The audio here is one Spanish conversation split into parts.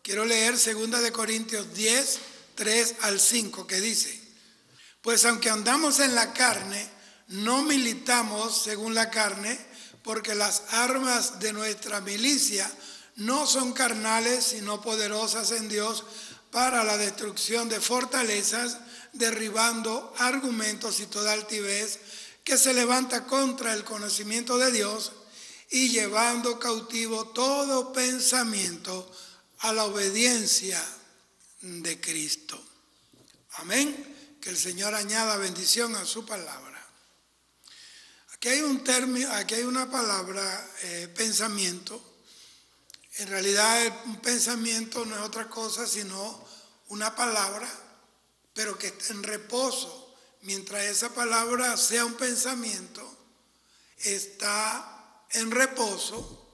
Quiero leer 2 Corintios 10, 3 al 5, que dice: pues aunque andamos en la carne, no militamos según la carne, porque las armas de nuestra milicia no son carnales, sino poderosas en Dios para la destrucción de fortalezas, derribando argumentos y toda altivez que se levanta contra el conocimiento de Dios, y llevando cautivo todo pensamiento a la obediencia de Cristo. Amén. Que el Señor añada bendición a su palabra. Aquí hay un término, aquí hay una palabra, pensamiento. En realidad un pensamiento no es otra cosa sino una palabra, pero que está en reposo. Mientras esa palabra sea un pensamiento, está en reposo,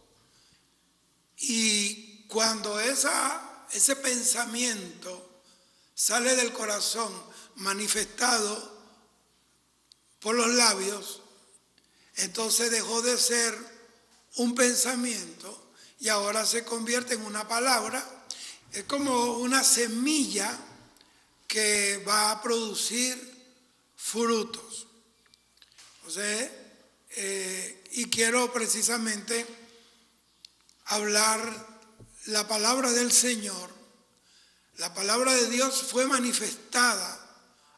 y cuando ese pensamiento sale del corazón manifestado por los labios, entonces dejó de ser un pensamiento y ahora se convierte en una palabra. Es como una semilla que va a producir frutos. O sea, y quiero precisamente hablar la palabra del Señor. La palabra de Dios fue manifestada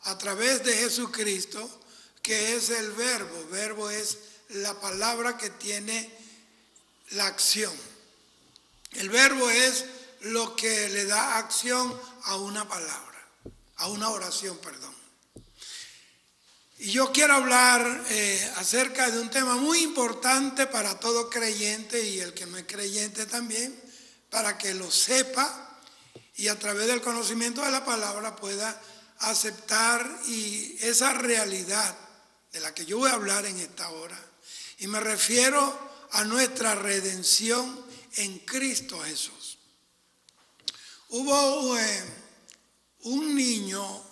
a través de Jesucristo, que es el verbo. Verbo es la palabra que tiene la acción. El verbo es lo que le da acción a una palabra, a una oración, perdón. Y yo quiero hablar acerca de un tema muy importante para todo creyente y el que no es creyente también, para que lo sepa y a través del conocimiento de la palabra pueda aceptar y esa realidad de la que yo voy a hablar en esta hora. Y me refiero a nuestra redención en Cristo Jesús. Hubo un niño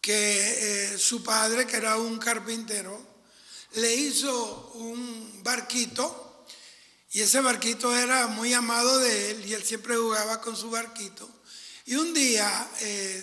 que su padre, que era un carpintero, le hizo un barquito, y ese barquito era muy amado de él y él siempre jugaba con su barquito. Y un día,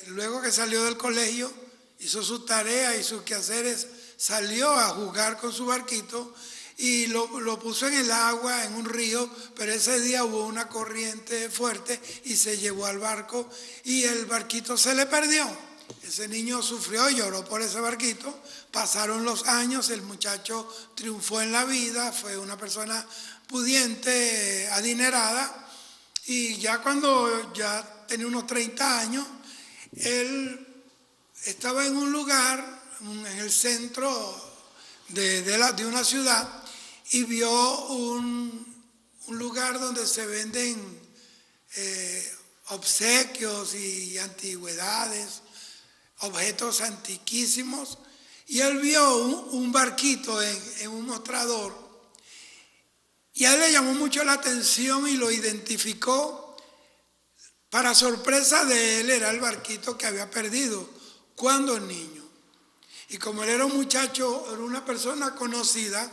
luego que salió del colegio, hizo sus tareas y sus quehaceres, salió a jugar con su barquito y lo puso en el agua, en un río, pero ese día hubo una corriente fuerte y se llevó al barco y el barquito se le perdió. Ese niño sufrió y lloró por ese barquito. Pasaron los años, el muchacho triunfó en la vida, fue una persona pudiente, adinerada, y ya cuando ya tenía unos 30 años, él estaba en un lugar, en el centro de una ciudad, y vio un lugar donde se venden obsequios y antigüedades, objetos antiquísimos, y él vio un barquito en un mostrador, y a él le llamó mucho la atención y lo identificó. Para sorpresa de él, era el barquito que había perdido cuando niño. Y como él era un muchacho, era una persona conocida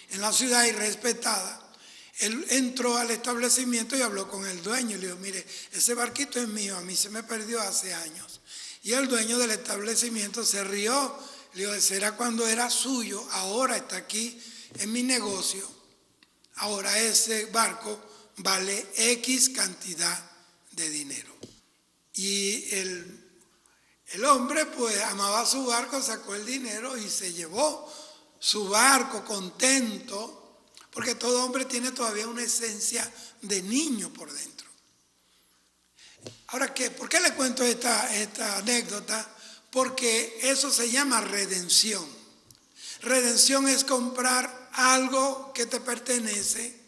en la ciudad y respetada, él entró al establecimiento y habló con el dueño y le dijo: mire, ese barquito es mío, a mí se me perdió hace años. Y el dueño del establecimiento se rió, le dijo: será cuando era suyo, ahora está aquí en mi negocio, ahora ese barco vale X cantidad de dinero. Y el hombre pues amaba su barco, sacó el dinero y se llevó su barco contento, porque todo hombre tiene todavía una esencia de niño por dentro. Ahora, ¿por qué le cuento esta anécdota? Porque eso se llama redención. Redención es comprar algo que te pertenece,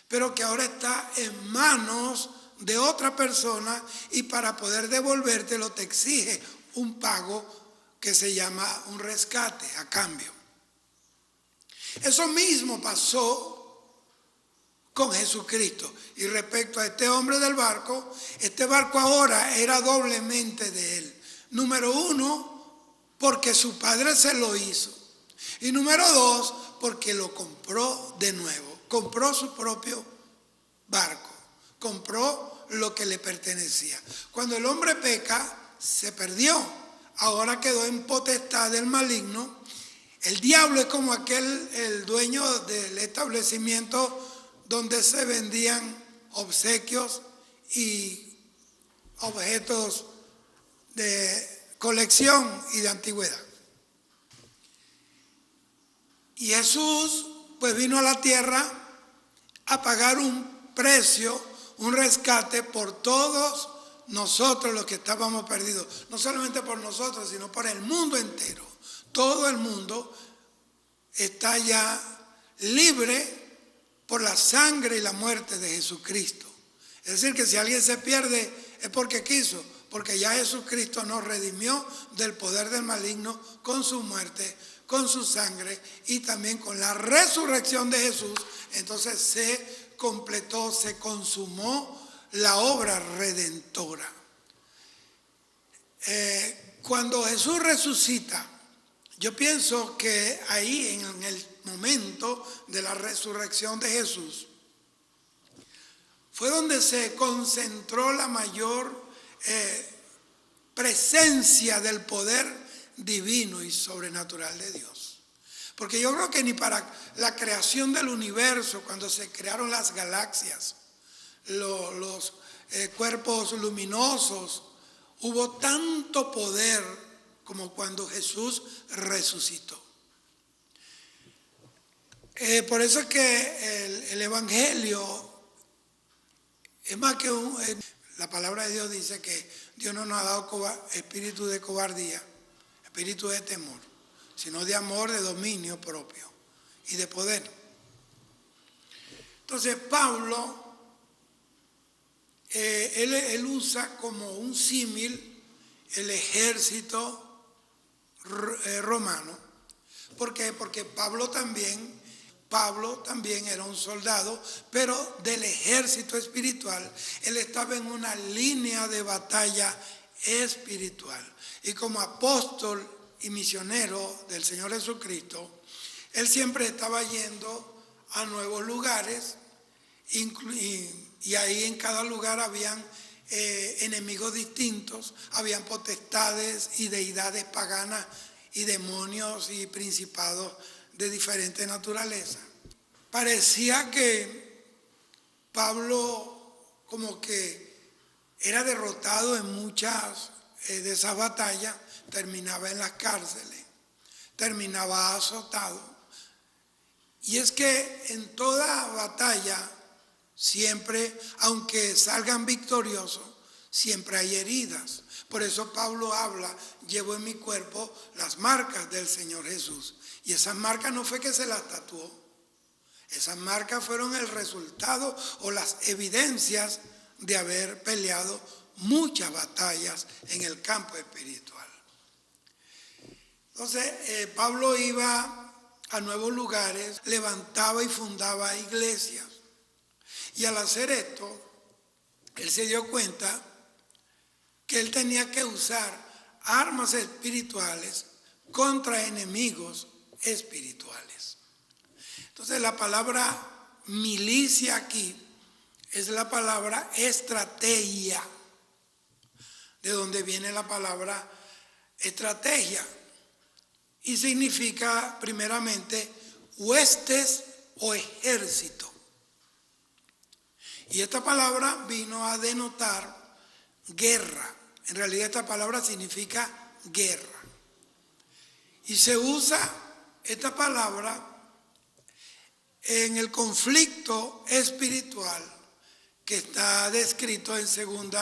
pero que ahora está en manos de otra persona, y para poder devolvértelo te exige un pago que se llama un rescate a cambio. Eso mismo pasó con Jesucristo. Y respecto a este hombre del barco, este barco ahora era doblemente de él. Número uno, porque su padre se lo hizo. Y número dos, porque lo compró de nuevo. Compró su propio barco, compró lo que le pertenecía. Cuando el hombre peca, se perdió. Ahora quedó en potestad del maligno. El diablo es como el dueño del establecimiento donde se vendían obsequios y objetos de colección y de antigüedad. Y Jesús pues vino a la tierra a pagar un precio, un rescate por todos nosotros los que estábamos perdidos. No solamente por nosotros, sino por el mundo entero. Todo el mundo está ya libre por la sangre y la muerte de Jesucristo. Es decir, que si alguien se pierde es porque quiso, porque ya Jesucristo nos redimió del poder del maligno con su muerte, con su sangre y también con la resurrección de Jesús. Entonces se completó, se consumó la obra redentora. Cuando Jesús resucita, yo pienso que ahí en el momento de la resurrección de Jesús fue donde se concentró la mayor presencia del poder divino y sobrenatural de Dios. Porque yo creo que ni para la creación del universo, cuando se crearon las galaxias, los cuerpos luminosos, hubo tanto poder como cuando Jesús resucitó. Por eso es que el Evangelio es más que la palabra de Dios dice que Dios no nos ha dado espíritu de cobardía, espíritu de temor, sino de amor, de dominio propio y de poder. Entonces Pablo, él usa como un símil el ejército romano. ¿Por qué? Porque Pablo también era un soldado, pero del ejército espiritual. Él estaba en una línea de batalla espiritual. Y como apóstol y misionero del Señor Jesucristo, él siempre estaba yendo a nuevos lugares y ahí en cada lugar habían enemigos distintos, habían potestades y deidades paganas y demonios y principados de diferente naturaleza. Parecía que Pablo como que era derrotado en muchas de esas batallas, terminaba en las cárceles, terminaba azotado. Y es que en toda batalla siempre, aunque salgan victoriosos, siempre hay heridas. Por eso Pablo habla, llevo en mi cuerpo las marcas del Señor Jesús. Y esas marcas no fue que se las tatuó. Esas marcas fueron el resultado o las evidencias de haber peleado muchas batallas en el campo espiritual. Entonces, Pablo iba a nuevos lugares, levantaba y fundaba iglesias. Y al hacer esto, él se dio cuenta que él tenía que usar armas espirituales contra enemigos espirituales. Entonces la palabra milicia aquí es la palabra estrategia, de donde viene la palabra estrategia, y significa primeramente huestes o ejército. Y esta palabra vino a denotar guerra. En realidad esta palabra significa guerra. Y se usa esta palabra en el conflicto espiritual que está descrito en 2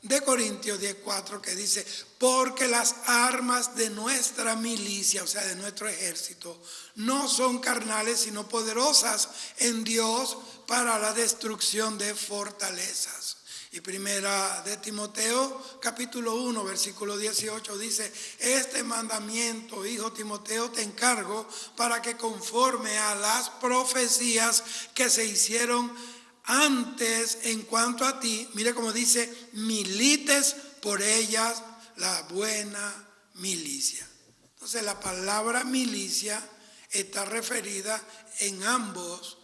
de Corintios 10:4, que dice: porque las armas de nuestra milicia, o sea, de nuestro ejército, no son carnales, sino poderosas en Dios para la destrucción de fortalezas. Y primera de Timoteo, capítulo 1, versículo 18, dice: este mandamiento, hijo Timoteo, te encargo para que conforme a las profecías que se hicieron antes en cuanto a ti, mire cómo dice, milites por ellas la buena milicia. Entonces la palabra milicia está referida en ambos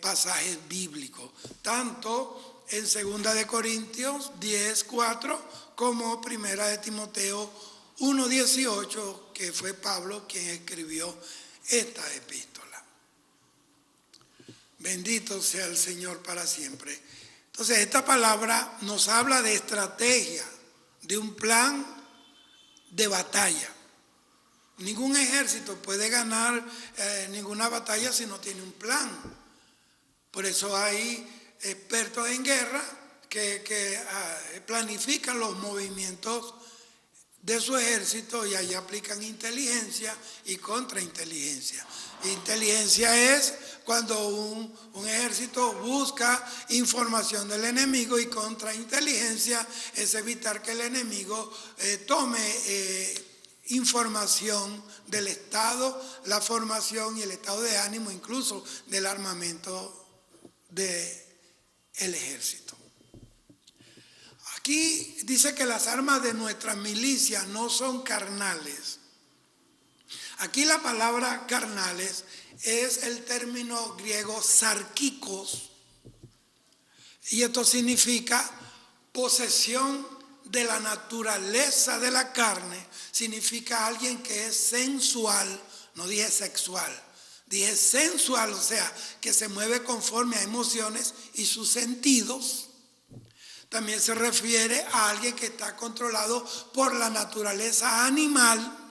pasajes bíblicos, tanto en 2 de Corintios 10:4 como 1 de Timoteo 1:18, que fue Pablo quien escribió esta epístola. Bendito sea el Señor para siempre. Entonces, esta palabra nos habla de estrategia, de un plan de batalla. Ningún ejército puede ganar ninguna batalla si no tiene un plan. Por eso hay expertos en guerra que planifican los movimientos de su ejército y allí aplican inteligencia y contrainteligencia. Inteligencia es cuando un ejército busca información del enemigo, y contrainteligencia es evitar que el enemigo tome información del estado, la formación y el estado de ánimo, incluso del armamento del ejército. Aquí dice que las armas de nuestra milicia no son carnales. Aquí la palabra carnales es el término griego sarkikos, y esto significa posesión de la naturaleza de la carne. Significa alguien que es sensual, no dije sexual, dije sensual, o sea, que se mueve conforme a emociones y sus sentidos. También se refiere a alguien que está controlado por la naturaleza animal,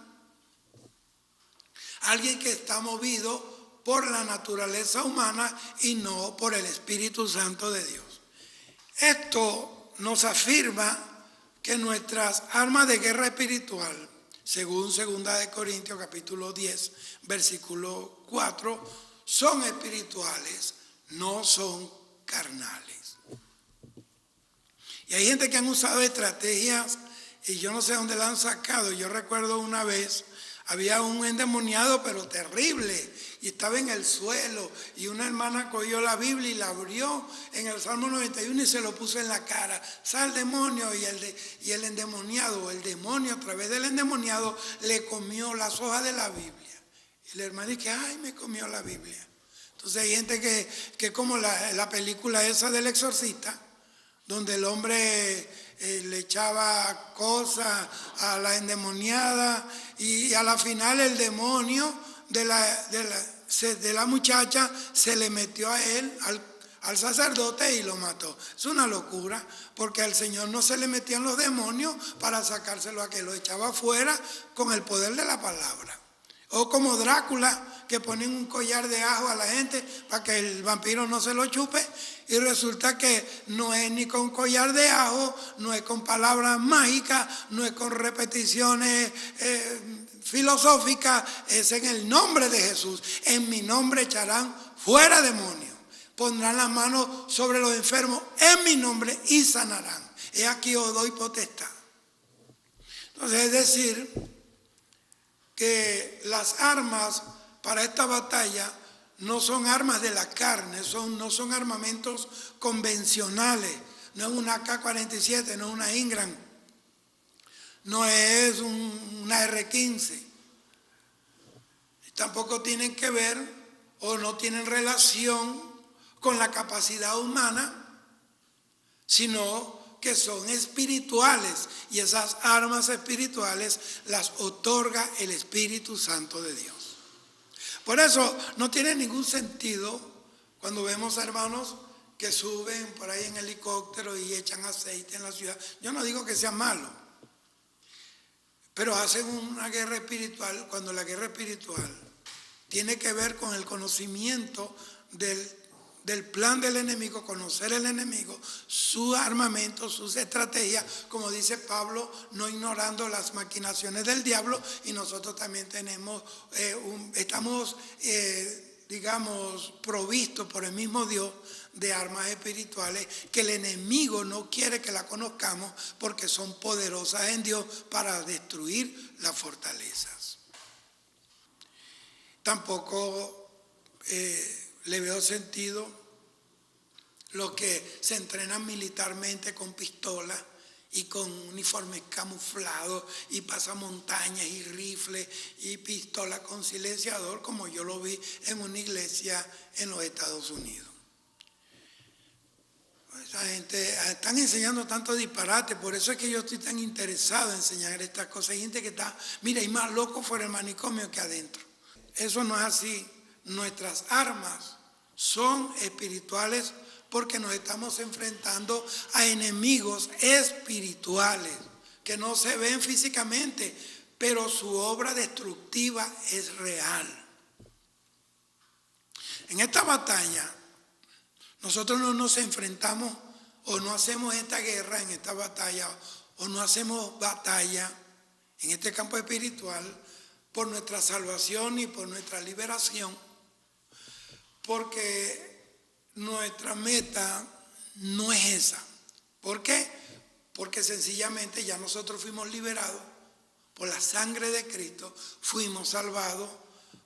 alguien que está movido por la naturaleza humana y no por el Espíritu Santo de Dios. Esto nos afirma que nuestras armas de guerra espiritual, según 2 de Corintios capítulo 10, versículo 4, son espirituales, no son carnales. Y hay gente que han usado estrategias y yo no sé dónde la han sacado. Yo recuerdo una vez, había un endemoniado pero terrible y estaba en el suelo, y una hermana cogió la Biblia y la abrió en el Salmo 91 y se lo puso en la cara. Sal demonio, y el endemoniado, el demonio a través del endemoniado le comió las hojas de la Biblia. Y la hermana dice, ay, me comió la Biblia. Entonces hay gente que como la película esa del exorcista, donde el hombre le echaba cosas a la endemoniada, y a la final el demonio de la muchacha se le metió a él, al sacerdote, y lo mató. Es una locura, porque al Señor no se le metían los demonios para sacárselo a que lo echaba afuera con el poder de la palabra. O como Drácula, que ponen un collar de ajo a la gente para que el vampiro no se lo chupe, y resulta que no es ni con collar de ajo, no es con palabras mágicas, no es con repeticiones filosóficas, es en el nombre de Jesús. En mi nombre echarán fuera demonios, pondrán las manos sobre los enfermos en mi nombre y sanarán. He aquí os doy potestad. Entonces, es decir, que las armas para esta batalla no son armas de la carne, no son armamentos convencionales. No es una AK-47, no es una Ingram, no es una R-15. Tampoco tienen que ver o no tienen relación con la capacidad humana, sino que son espirituales, y esas armas espirituales las otorga el Espíritu Santo de Dios. Por eso no tiene ningún sentido cuando vemos a hermanos que suben por ahí en helicóptero y echan aceite en la ciudad. Yo no digo que sea malo, pero hacen una guerra espiritual, cuando la guerra espiritual tiene que ver con el conocimiento del plan del enemigo, conocer el enemigo, su armamento, sus estrategias, como dice Pablo, no ignorando las maquinaciones del diablo. Y nosotros también estamos provistos por el mismo Dios de armas espirituales que el enemigo no quiere que la conozcamos, porque son poderosas en Dios para destruir las fortalezas. Tampoco le veo sentido los que se entrenan militarmente con pistolas y con uniformes camuflados y pasamontañas y rifles y pistolas con silenciador, como yo lo vi en una iglesia en los Estados Unidos. Esa gente están enseñando tanto disparate, por eso es que yo estoy tan interesado en enseñar estas cosas. Hay gente que está, mira, hay más locos fuera del manicomio que adentro. Eso no es así. Nuestras armas son espirituales porque nos estamos enfrentando a enemigos espirituales que no se ven físicamente, pero su obra destructiva es real. En esta batalla, nosotros no nos enfrentamos o no hacemos esta guerra en esta batalla o no hacemos batalla en este campo espiritual por nuestra salvación y por nuestra liberación, porque nuestra meta no es esa. ¿Por qué? Porque sencillamente ya nosotros fuimos liberados por la sangre de Cristo, fuimos salvados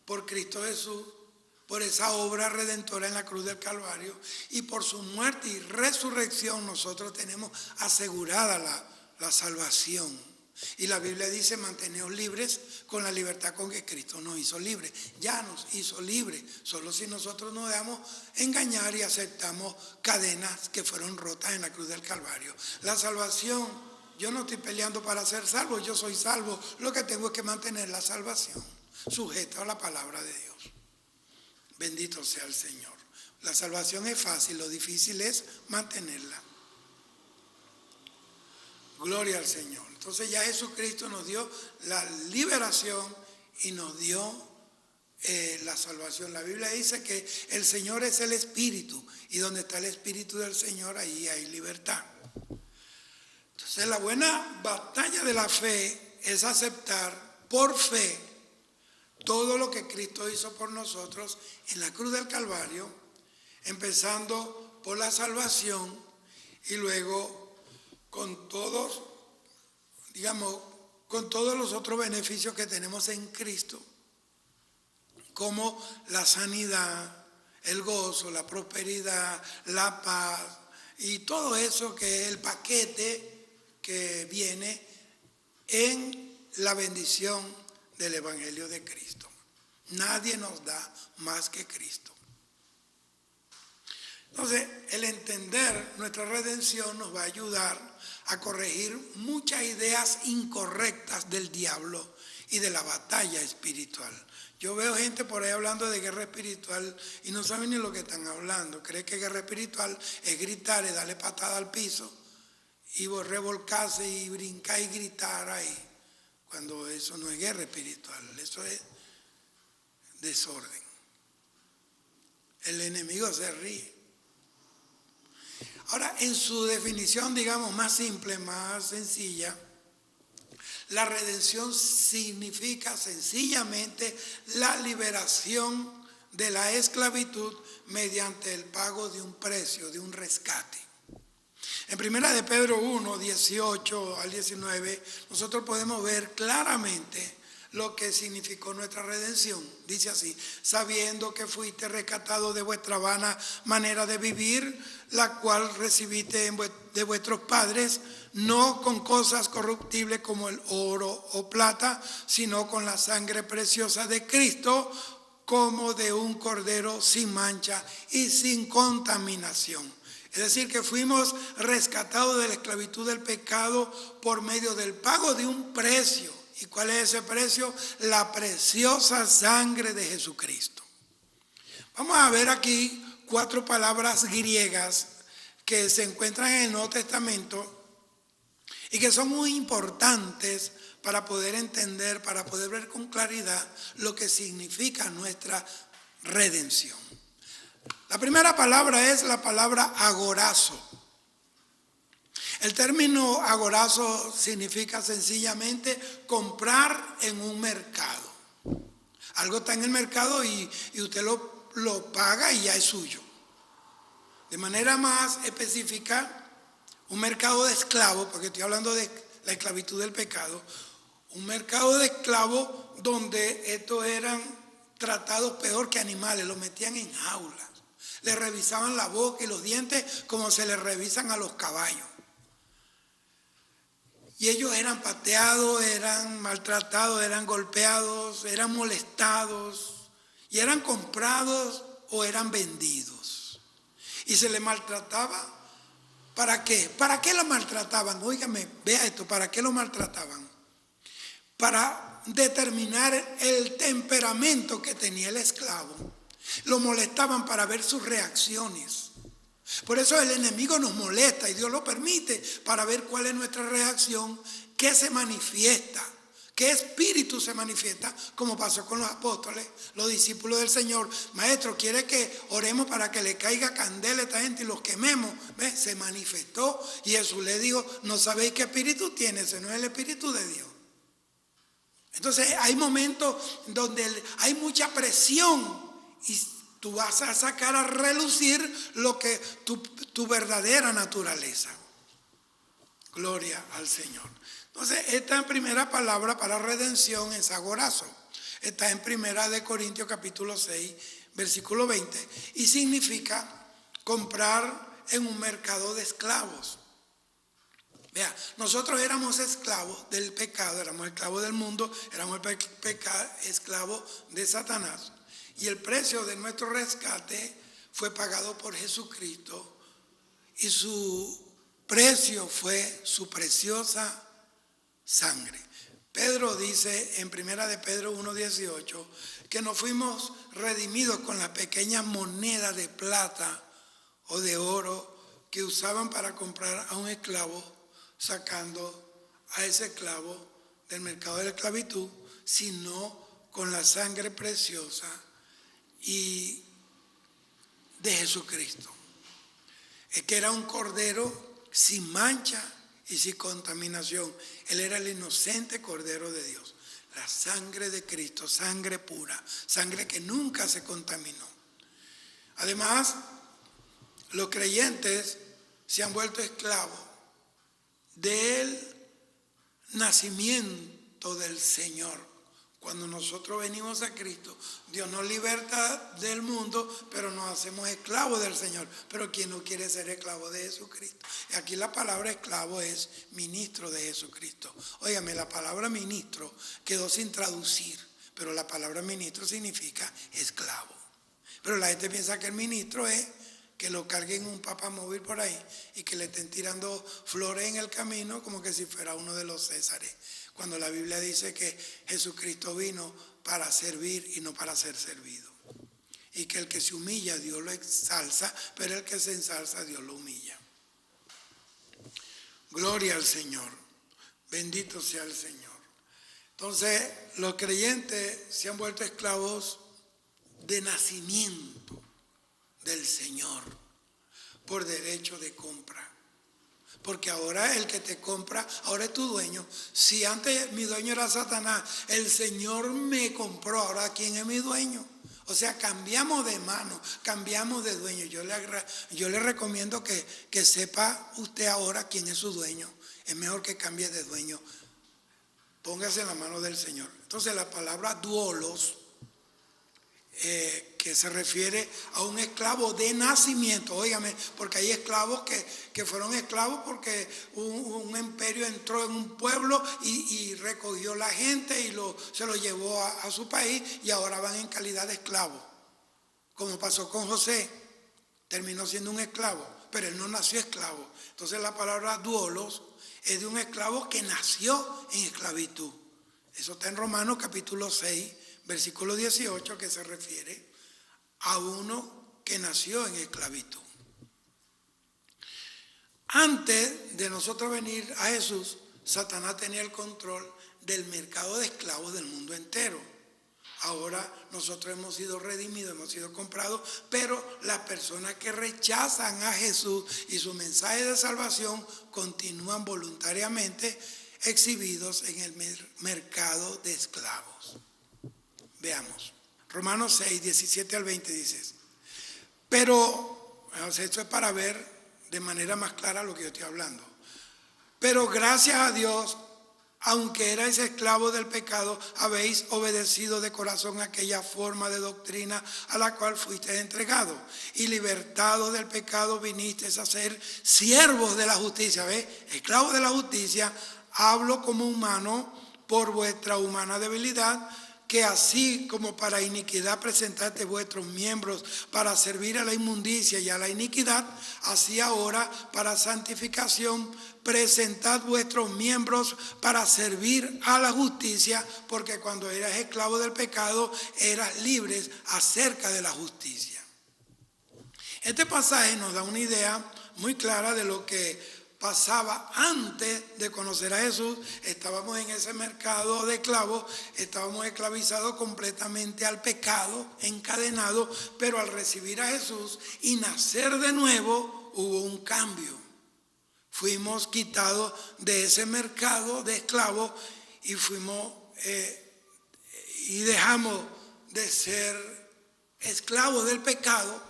por Cristo Jesús, por esa obra redentora en la cruz del Calvario, y por su muerte y resurrección nosotros tenemos asegurada la salvación. Y la Biblia dice, manteneos libres con la libertad con que Cristo nos hizo libres. Ya nos hizo libres, solo si nosotros nos dejamos engañar y aceptamos cadenas que fueron rotas en la cruz del Calvario. La salvación, yo no estoy peleando para ser salvo, yo soy salvo. Lo que tengo es que mantener la salvación sujeta a la palabra de Dios. Bendito sea el Señor. La salvación es fácil, lo difícil es mantenerla. Gloria al Señor. Entonces ya Jesucristo nos dio la liberación y nos dio la salvación. La Biblia dice que el Señor es el Espíritu, y donde está el Espíritu del Señor, ahí hay libertad. Entonces la buena batalla de la fe es aceptar por fe todo lo que Cristo hizo por nosotros en la cruz del Calvario, empezando por la salvación y luego con todos, con todos los otros beneficios que tenemos en Cristo, como la sanidad, el gozo, la prosperidad, la paz y todo eso que es el paquete que viene en la bendición del Evangelio de Cristo. Nadie nos da más que Cristo. Entonces, el entender nuestra redención nos va a ayudar a corregir muchas ideas incorrectas del diablo y de la batalla espiritual. Yo veo gente por ahí hablando de guerra espiritual y no saben ni lo que están hablando. Cree que guerra espiritual es gritar y darle patada al piso y revolcarse y brincar y gritar ahí, cuando eso no es guerra espiritual, eso es desorden. El enemigo se ríe. Ahora, en su definición, más simple, más sencilla, la redención significa sencillamente la liberación de la esclavitud mediante el pago de un precio, de un rescate. En 1 de Pedro 1, 18 al 19, nosotros podemos ver claramente lo que significó nuestra redención. Dice así: sabiendo que fuiste rescatado de vuestra vana manera de vivir, la cual recibiste de vuestros padres, no con cosas corruptibles como el oro o plata, sino con la sangre preciosa de Cristo, como de un cordero sin mancha y sin contaminación. Es decir, que fuimos rescatados de la esclavitud del pecado por medio del pago de un precio. ¿Y cuál es ese precio? La preciosa sangre de Jesucristo. Vamos a ver aquí 4 palabras griegas que se encuentran en el Nuevo Testamento y que son muy importantes para poder entender, para poder ver con claridad lo que significa nuestra redención. La primera palabra es la palabra agorazo. El término agorazo significa sencillamente comprar en un mercado. Algo está en el mercado y usted lo paga y ya es suyo. De manera más específica, un mercado de esclavos, porque estoy hablando de la esclavitud del pecado, un mercado de esclavos donde estos eran tratados peor que animales, los metían en jaulas, les revisaban la boca y los dientes como se les revisan a los caballos. Y ellos eran pateados, eran maltratados, eran golpeados, eran molestados y eran comprados o eran vendidos. Y se les maltrataba ¿Para qué? ¿Para qué lo maltrataban? Óigame, vea esto, ¿para qué lo maltrataban? Para determinar el temperamento que tenía el esclavo. Lo molestaban para ver sus reacciones. Por eso el enemigo nos molesta y Dios lo permite para ver cuál es nuestra reacción, qué se manifiesta, qué espíritu se manifiesta, como pasó con los apóstoles, los discípulos del Señor. Maestro, ¿quiere que oremos para que le caiga candela a esta gente y los quememos? ¿Ve? Se manifestó y Jesús le dijo, no sabéis qué espíritu tiene, ese no es el espíritu de Dios. Entonces hay momentos donde hay mucha presión y tú vas a sacar a relucir lo que tu verdadera naturaleza. Gloria al Señor. Entonces, esta primera palabra para redención es agorazo. Está en 1 Corintios capítulo 6, versículo 20. Y significa comprar en un mercado de esclavos. Vea, nosotros éramos esclavos del pecado, éramos esclavos del mundo, éramos esclavos de Satanás. Y el precio de nuestro rescate fue pagado por Jesucristo y su precio fue su preciosa sangre. Pedro dice en 1 de Pedro 1:18 que nos fuimos redimidos con la pequeña moneda de plata o de oro que usaban para comprar a un esclavo, sacando a ese esclavo del mercado de la esclavitud, sino con la sangre preciosa y de Jesucristo. Es que era un cordero sin mancha y sin contaminación. Él era el inocente cordero de Dios. La sangre de Cristo, sangre pura, sangre que nunca se contaminó. Además, los creyentes se han vuelto esclavos del nacimiento del Señor. Cuando nosotros venimos a Cristo, Dios nos liberta del mundo, pero nos hacemos esclavos del Señor. Pero ¿quién no quiere ser esclavo de Jesucristo? Y aquí la palabra esclavo es ministro de Jesucristo. Óigame, la palabra ministro quedó sin traducir, pero la palabra ministro significa esclavo. Pero la gente piensa que el ministro es que lo carguen un papamóvil por ahí y que le estén tirando flores en el camino como que si fuera uno de los Césares. Cuando la Biblia dice que Jesucristo vino para servir y no para ser servido. Y que el que se humilla, Dios lo exalza, pero el que se ensalza, Dios lo humilla. Gloria al Señor. Bendito sea el Señor. Entonces, los creyentes se han vuelto esclavos de nacimiento del Señor por derecho de compra. Porque ahora el que te compra, ahora es tu dueño. Si antes mi dueño era Satanás, el Señor me compró, ahora ¿quién es mi dueño? O sea, cambiamos de mano, cambiamos de dueño. Yo le recomiendo que sepa usted ahora quién es su dueño. Es mejor que cambie de dueño. Póngase en la mano del Señor. Entonces la palabra duolos, que se refiere a un esclavo de nacimiento. Óigame, porque hay esclavos que fueron esclavos porque un imperio entró en un pueblo y recogió la gente y se lo llevó a su país y ahora van en calidad de esclavos. Como pasó con José, terminó siendo un esclavo, pero él no nació esclavo. Entonces la palabra duolos es de un esclavo que nació en esclavitud. Eso está en Romanos capítulo 6, versículo 18, que se refiere a uno que nació en esclavitud. Antes de nosotros venir a Jesús, Satanás tenía el control del mercado de esclavos del mundo entero. Ahora nosotros hemos sido redimidos, hemos sido comprados, pero las personas que rechazan a Jesús y su mensaje de salvación continúan voluntariamente exhibidos en el mercado de esclavos. Veamos. Romanos 6, 17 al 20 dice. Pero, esto es para ver de manera más clara lo que yo estoy hablando. Pero gracias a Dios, aunque erais esclavos del pecado, habéis obedecido de corazón aquella forma de doctrina a la cual fuisteis entregados. Y libertados del pecado vinisteis a ser siervos de la justicia. ¿Ves? Esclavos de la justicia, hablo como humano por vuestra humana debilidad. que así como para iniquidad presentaste vuestros miembros para servir a la inmundicia y a la iniquidad, así ahora para santificación presentad vuestros miembros para servir a la justicia, porque cuando eras esclavo del pecado eras libre acerca de la justicia. Este pasaje nos da una idea muy clara de lo que pasaba antes de conocer a Jesús. Estábamos en ese mercado de esclavos, estábamos esclavizados completamente al pecado, encadenados, pero al recibir a Jesús y nacer de nuevo hubo un cambio. Fuimos quitados de ese mercado de esclavos y dejamos de ser esclavos del pecado.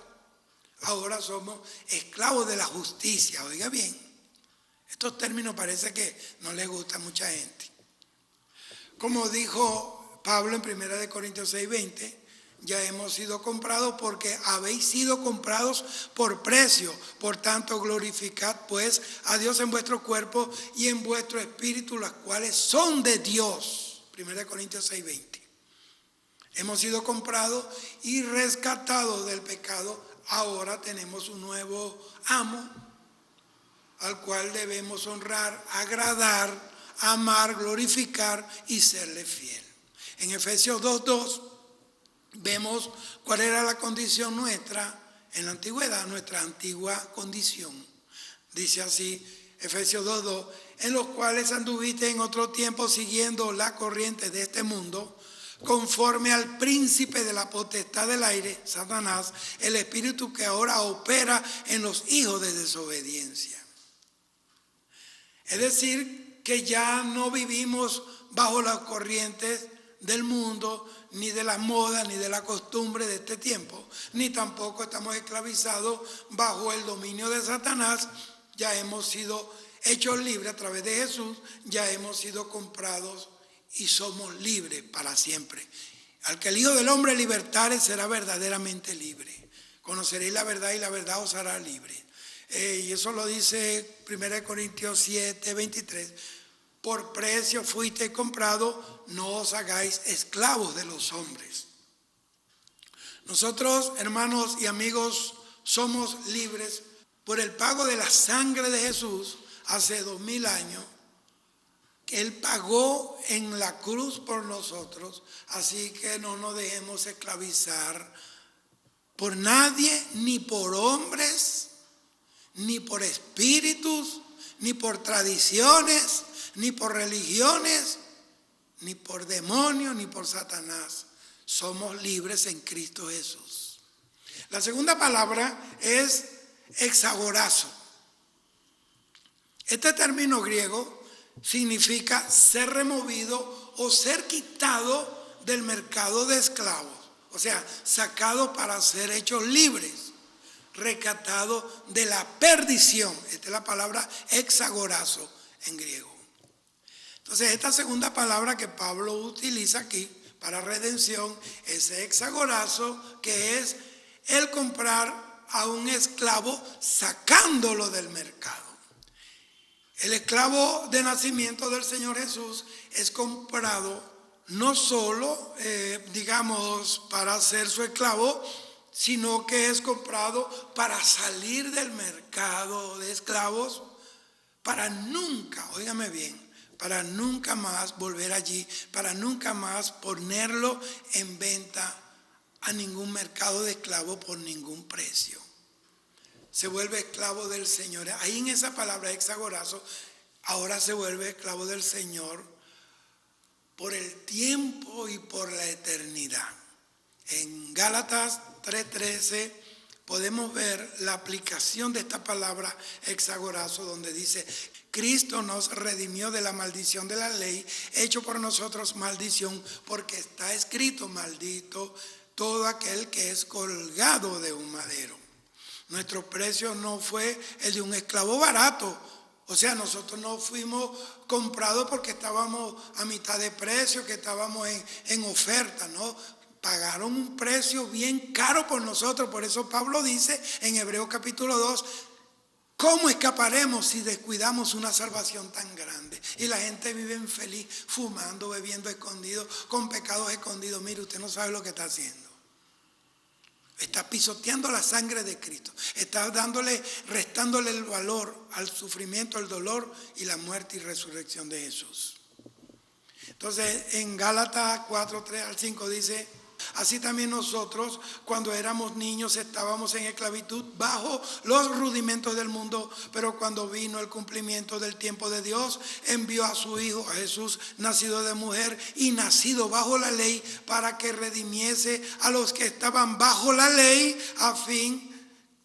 Ahora somos esclavos de la justicia. Oiga bien. Estos términos parece que no les gusta a mucha gente. Como dijo Pablo en 1 Corintios 6:20, ya hemos sido comprados porque habéis sido comprados por precio. Por tanto, glorificad pues a Dios en vuestro cuerpo y en vuestro espíritu, las cuales son de Dios. 1 Corintios 6:20. Hemos sido comprados y rescatados del pecado. Ahora tenemos un nuevo amo al cual debemos honrar, agradar, amar, glorificar y serle fiel. En Efesios 2:2 vemos cuál era la condición nuestra en la antigüedad, nuestra antigua condición. Dice así, Efesios 2:2, en los cuales anduviste en otro tiempo siguiendo la corriente de este mundo, conforme al príncipe de la potestad del aire, Satanás, el espíritu que ahora opera en los hijos de desobediencia. Es decir, que ya no vivimos bajo las corrientes del mundo, ni de la moda, ni de la costumbre de este tiempo, ni tampoco estamos esclavizados bajo el dominio de Satanás. Ya hemos sido hechos libres a través de Jesús, ya hemos sido comprados y somos libres para siempre. Al que el Hijo del Hombre libertare será verdaderamente libre. Conoceréis la verdad y la verdad os hará libre. Y eso lo dice 1 Corintios 7:23. Por precio fuisteis comprados, no os hagáis esclavos de los hombres. Nosotros, hermanos y amigos, somos libres por el pago de la sangre de Jesús hace 2000 años. Que Él pagó en la cruz por nosotros, así que no nos dejemos esclavizar por nadie, ni por hombres, ni por espíritus, ni por tradiciones, ni por religiones, ni por demonios, ni por Satanás. Somos libres en Cristo Jesús. La segunda palabra es exagorazo. Este término griego significa ser removido o ser quitado del mercado de esclavos. O sea, sacado para ser hechos libres, rescatado de la perdición. Esta es la palabra exagorazo en griego. Entonces, esta segunda palabra que Pablo utiliza aquí para redención es exagorazo, que es el comprar a un esclavo sacándolo del mercado. El esclavo de nacimiento del Señor Jesús es comprado no solo, para ser su esclavo, sino que es comprado para salir del mercado de esclavos, para nunca, óigame bien, para nunca más volver allí, para nunca más ponerlo en venta a ningún mercado de esclavos por ningún precio. Se vuelve esclavo del Señor. Ahí en esa palabra exagorazo, ahora se vuelve esclavo del Señor por el tiempo y por la eternidad. En Gálatas 3:13 podemos ver la aplicación de esta palabra exagorazo, donde dice: Cristo nos redimió de la maldición de la ley, hecho por nosotros maldición, porque está escrito: maldito todo aquel que es colgado de un madero. Nuestro precio no fue el de un esclavo barato. O sea, nosotros no fuimos comprados porque estábamos a mitad de precio, que estábamos en oferta, ¿no? Pagaron un precio bien caro por nosotros. Por eso Pablo dice en Hebreos capítulo 2, ¿Cómo escaparemos si descuidamos una salvación tan grande? Y la gente vive infeliz, fumando, bebiendo escondido, con pecados escondidos. Mire, usted no sabe lo que está haciendo. Está pisoteando la sangre de Cristo. Está restándole el valor al sufrimiento, al dolor y la muerte y resurrección de Jesús. Entonces, en Gálatas 4, 3 al 5 dice: así también nosotros, cuando éramos niños, estábamos en esclavitud bajo los rudimentos del mundo, pero cuando vino el cumplimiento del tiempo de Dios, envió a su Hijo, a Jesús, nacido de mujer y nacido bajo la ley, para que redimiese a los que estaban bajo la ley, a fin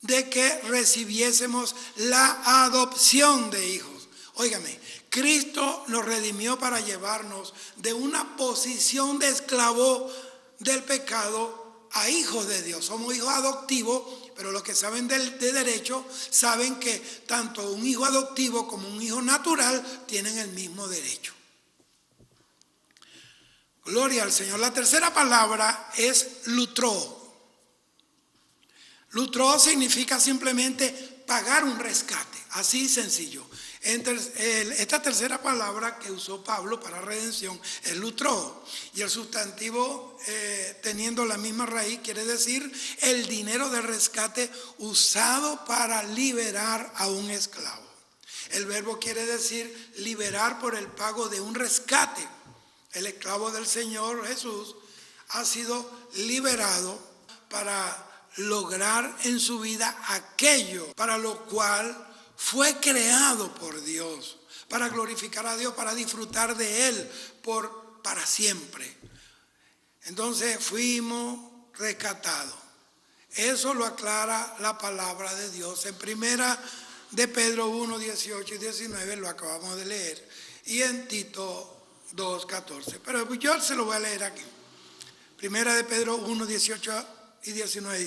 de que recibiésemos la adopción de hijos. Óigame, Cristo nos redimió para llevarnos de una posición de esclavo del pecado a hijos de Dios. Somos hijos adoptivos, pero los que saben de derecho saben que tanto un hijo adoptivo como un hijo natural tienen el mismo derecho. Gloria al Señor. La tercera palabra es lutró. Lutró significa simplemente pagar un rescate, así sencillo. Esta tercera palabra que usó Pablo para redención es lutró, y el sustantivo teniendo la misma raíz quiere decir el dinero de rescate usado para liberar a un esclavo. El verbo quiere decir liberar por el pago de un rescate. El esclavo del Señor Jesús ha sido liberado para lograr en su vida aquello para lo cual fue creado por Dios, para glorificar a Dios, para disfrutar de Él para siempre. Entonces fuimos rescatados. Eso lo aclara la palabra de Dios. En primera de Pedro 1, 18 y 19 lo acabamos de leer. Y en Tito 2, 14. Pero yo se lo voy a leer aquí. Primera de Pedro 1, 18 y 19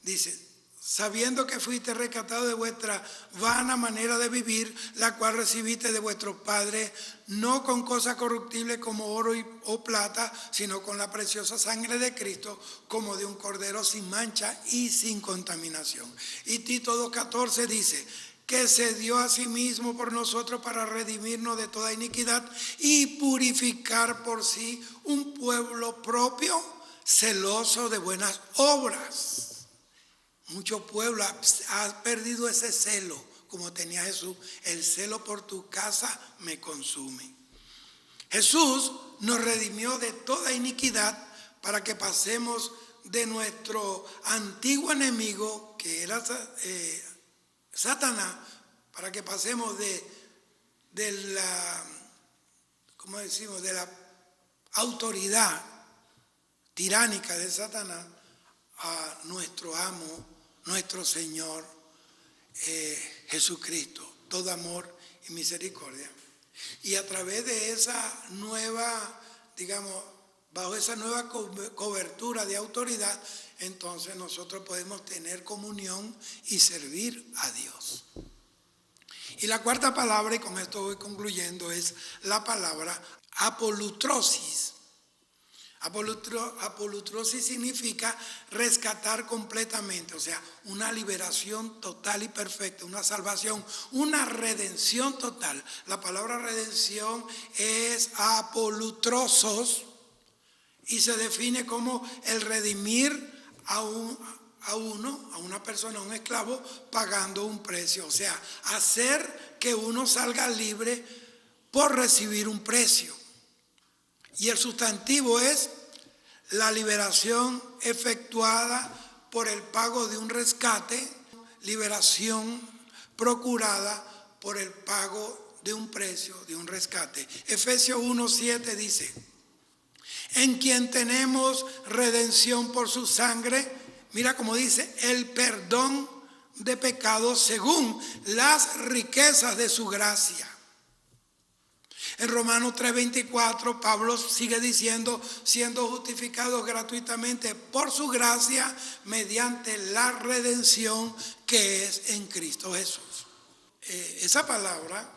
dice: sabiendo que fuiste rescatado de vuestra vana manera de vivir, la cual recibiste de vuestros padres, no con cosas corruptibles como oro o plata, sino con la preciosa sangre de Cristo, como de un cordero sin mancha y sin contaminación. Y Tito 2:14 dice: que se dio a sí mismo por nosotros para redimirnos de toda iniquidad y purificar por sí un pueblo propio, celoso de buenas obras. Mucho pueblo ha perdido ese celo, como tenía Jesús. El celo por tu casa me consume. Jesús nos redimió de toda iniquidad para que pasemos de nuestro antiguo enemigo, que era Satanás, para que pasemos de la autoridad tiránica de Satanás a nuestro amo, nuestro Señor Jesucristo, todo amor y misericordia. Y a través de esa nueva, bajo esa nueva cobertura de autoridad, entonces nosotros podemos tener comunión y servir a Dios. Y la cuarta palabra, y con esto voy concluyendo, es la palabra apolutrosis. Apolutrosis significa rescatar completamente, o sea, una liberación total y perfecta, una salvación, una redención total. La palabra redención es apolutrosos y se define como el redimir a una persona, a un esclavo, pagando un precio. O sea, hacer que uno salga libre por recibir un precio. Y el sustantivo es la liberación efectuada por el pago de un rescate, liberación procurada por el pago de un precio, de un rescate. Efesios 1:7 dice: en quien tenemos redención por su sangre, mira cómo dice, el perdón de pecados según las riquezas de su gracia. En Romanos 3:24, Pablo sigue diciendo, siendo justificados gratuitamente por su gracia mediante la redención que es en Cristo Jesús. Esa palabra,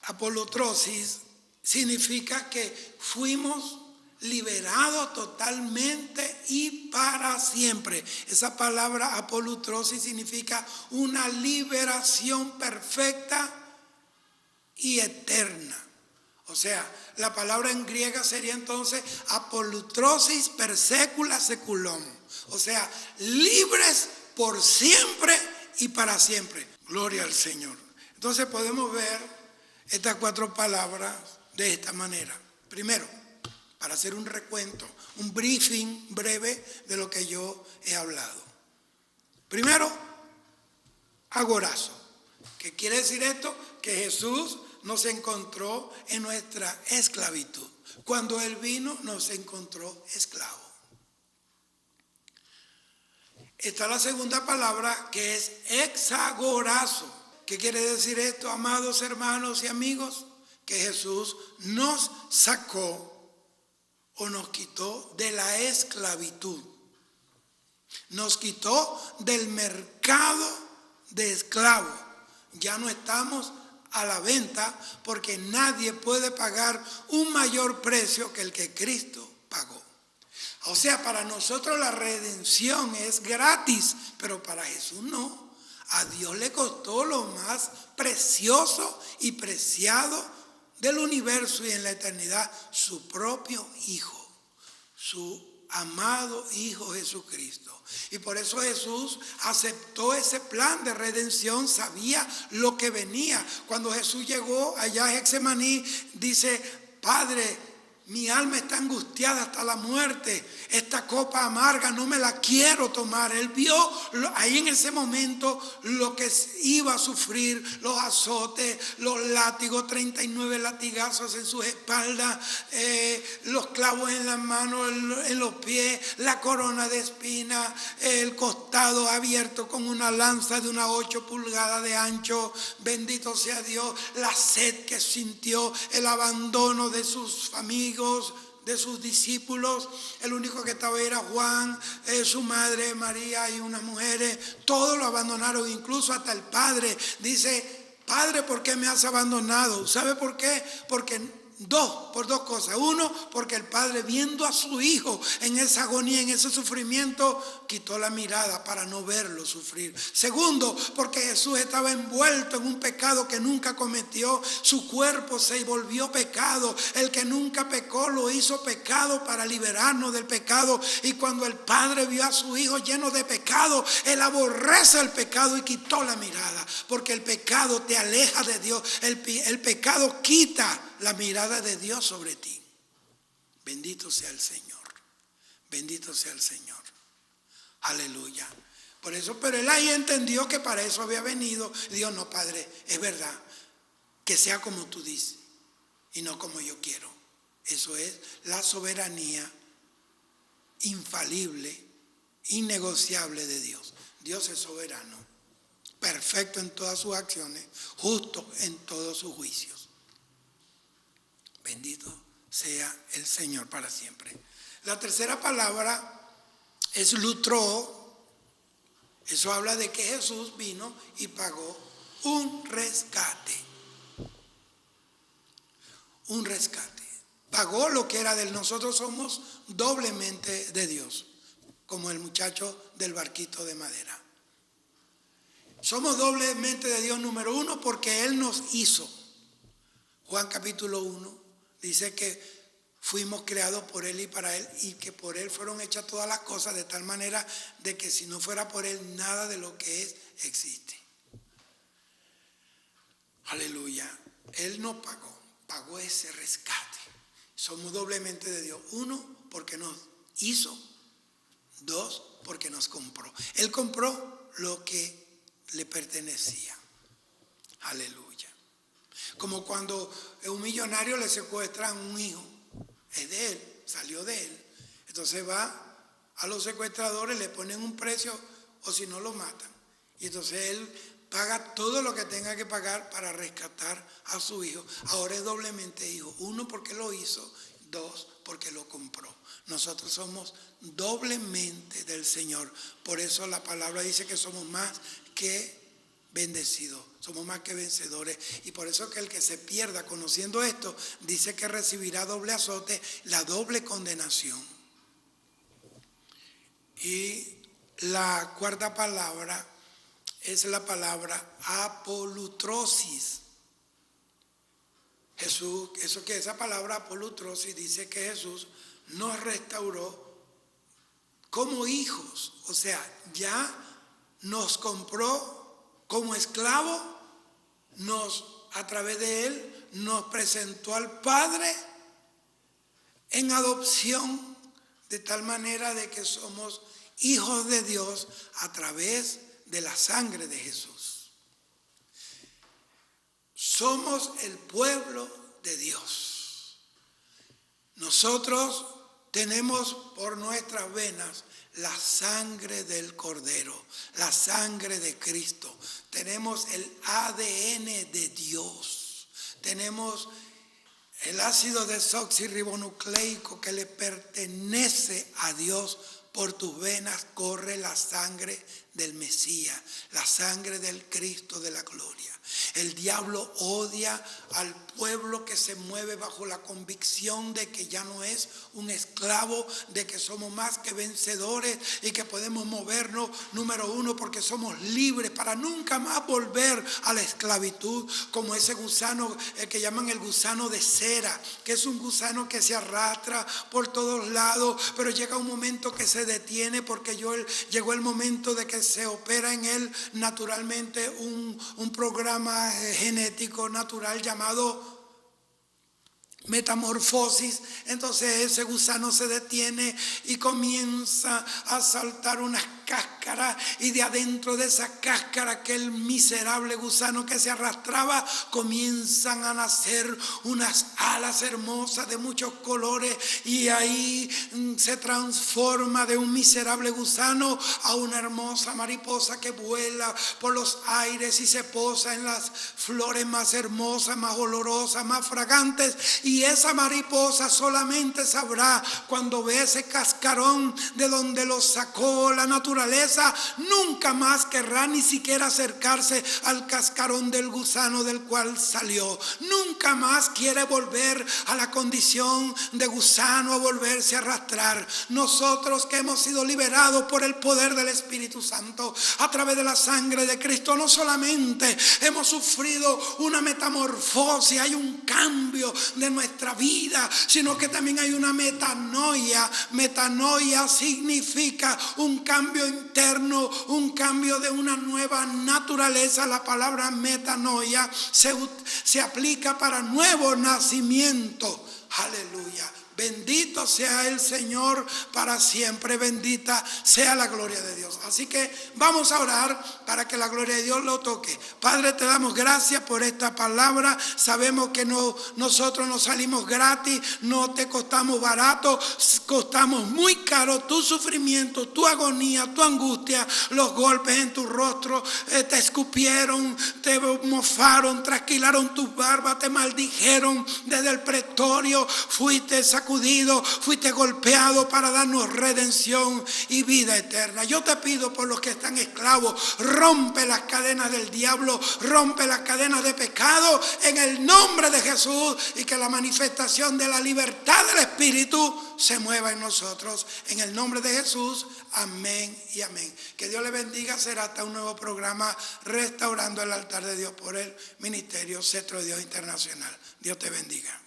apolutrosis, significa que fuimos liberado totalmente y para siempre. Esa palabra apolutrosis significa una liberación perfecta y eterna. O sea, la palabra en griega sería entonces apolutrosis per secula seculum. O sea, libres por siempre y para siempre. Gloria al Señor. Entonces podemos ver estas 4 palabras de esta manera. Primero, para hacer un recuento, un briefing breve de lo que yo he hablado. Primero, agorazo. ¿Qué quiere decir esto? Que Jesús nos encontró en nuestra esclavitud. Cuando Él vino, nos encontró esclavos. Está la segunda palabra, que es exagorazo. ¿Qué quiere decir esto, amados hermanos y amigos? Que Jesús nos sacó o nos quitó de la esclavitud. Nos quitó del mercado de esclavos. Ya no estamos a la venta porque nadie puede pagar un mayor precio que el que Cristo pagó. O sea, para nosotros la redención es gratis, pero para Jesús no. A Dios le costó lo más precioso y preciado del universo y en la eternidad, su propio Hijo, su amado Hijo Jesucristo. Y por eso Jesús aceptó ese plan de redención, sabía lo que venía. Cuando Jesús llegó allá a Getsemaní, dice: Padre, mi alma está angustiada hasta la muerte. Esta copa amarga no me la quiero tomar. Él vio ahí en ese momento lo que iba a sufrir, los azotes, los látigos, 39 latigazos en sus espaldas, los clavos en las manos, en los pies, la corona de espinas, el costado abierto con una lanza de unas 8 pulgadas de ancho. Bendito sea Dios. La sed que sintió, el abandono de sus amigos, de sus discípulos. El único que estaba era Juan, su madre María y unas mujeres. Todos lo abandonaron, incluso hasta el padre. Dice: Padre, ¿por qué me has abandonado? ¿Sabe por qué? Por dos cosas. Uno, porque el padre, viendo a su hijo en esa agonía, en ese sufrimiento, quitó la mirada para no verlo sufrir. Segundo, porque Jesús estaba envuelto en un pecado que nunca cometió. Su cuerpo se volvió pecado. El que nunca pecó lo hizo pecado para liberarnos del pecado. Y cuando el padre vio a su hijo lleno de pecado, él aborrece el pecado y quitó la mirada, porque el pecado te aleja de Dios. El pecado quita la mirada de Dios sobre ti. Bendito sea el Señor. Bendito sea el Señor. Aleluya. Por eso, pero él ahí entendió que para eso había venido. Dijo: no, Padre, es verdad, que sea como tú dices y no como yo quiero. Eso es la soberanía infalible, innegociable de Dios. Dios es soberano, perfecto en todas sus acciones, justo en todos sus juicios. Bendito sea el Señor para siempre. La tercera palabra es lutró. Eso habla de que Jesús vino y pagó un rescate. Un rescate. Pagó lo que era de él. Nosotros somos doblemente de Dios, como el muchacho del barquito de madera. Somos doblemente de Dios, número uno, porque Él nos hizo. Juan capítulo 1 dice que fuimos creados por Él y para Él, y que por Él fueron hechas todas las cosas, de tal manera de que si no fuera por Él, nada de lo que es existe. Aleluya. Él nos pagó ese rescate. Somos doblemente de Dios. Uno, porque nos hizo. Dos, porque nos compró. Él compró lo que le pertenecía. Aleluya. Como cuando a un millonario le secuestran un hijo. Es de él, salió de él. Entonces va a los secuestradores, le ponen un precio, o si no lo matan. Y entonces él paga todo lo que tenga que pagar para rescatar a su hijo. Ahora es doblemente hijo. Uno, porque lo hizo. Dos, porque lo compró. Nosotros somos doblemente del Señor. Por eso la palabra dice que somos más que bendecidos. somos más que vencedores. Y por eso que el que se pierda conociendo esto, dice que recibirá doble azote, la doble condenación. Y la cuarta palabra es la palabra apolutrosis. Jesús, esa palabra apolutrosis dice que Jesús nos restauró como hijos. O sea, ya nos compró como esclavos, a través de él nos presentó al Padre en adopción, de tal manera de que somos hijos de Dios a través de la sangre de Jesús. Somos el pueblo de Dios. Nosotros tenemos por nuestras venas la sangre del Cordero, la sangre de Cristo. Tenemos el ADN de Dios. Tenemos el ácido desoxirribonucleico que le pertenece a Dios. Por tus venas corre la sangre del Mesías, la sangre del Cristo de la gloria. El diablo odia al pueblo que se mueve bajo la convicción de que ya no es un esclavo, de que somos más que vencedores y que podemos movernos, número uno, porque somos libres para nunca más volver a la esclavitud, como ese gusano que llaman el gusano de cera, que es un gusano que se arrastra por todos lados, pero llega un momento que se detiene porque llegó el momento de que se opera en él naturalmente un programa genético natural llamado metamorfosis. Entonces ese gusano se detiene y comienza a saltar unas cáscaras, y de adentro de esa cáscara, aquel miserable gusano que se arrastraba, comienzan a nacer unas alas hermosas de muchos colores, y ahí se transforma de un miserable gusano a una hermosa mariposa que vuela por los aires y se posa en las flores más hermosas, más olorosas, más fragantes. Y esa mariposa solamente sabrá, cuando ve ese cascarón de donde lo sacó la naturaleza, nunca más querrá ni siquiera acercarse al cascarón del gusano del cual salió. Nunca más quiere volver a la condición de gusano, a volverse a arrastrar. Nosotros que hemos sido liberados por el poder del Espíritu Santo a través de la sangre de Cristo, no solamente hemos sufrido una metamorfosis, hay un cambio de nuestra vida, sino que también hay una metanoia. Metanoia significa un cambio interno, un cambio de una nueva naturaleza. La palabra metanoia se aplica para nuevo nacimiento. Aleluya. Bendito sea el Señor para siempre, bendita sea la gloria de Dios. Así que vamos a orar para que la gloria de Dios lo toque. Padre, te damos gracias por esta palabra. Sabemos que nosotros no salimos gratis, no te costamos barato, costamos muy caro tu sufrimiento, tu agonía, tu angustia, los golpes en tu rostro, te escupieron, te mofaron, trasquilaron tus barbas, te maldijeron desde el pretorio, fuiste sacudido, fuiste golpeado para darnos redención y vida eterna. Yo te pido por los que están esclavos, rompe las cadenas del diablo, rompe las cadenas de pecado en el nombre de Jesús, y que la manifestación de la libertad del Espíritu se mueva en nosotros. En el nombre de Jesús, amén y amén. Que Dios le bendiga. Será hasta un nuevo programa, Restaurando el Altar de Dios, por el Ministerio Cetro de Dios Internacional. Dios te bendiga.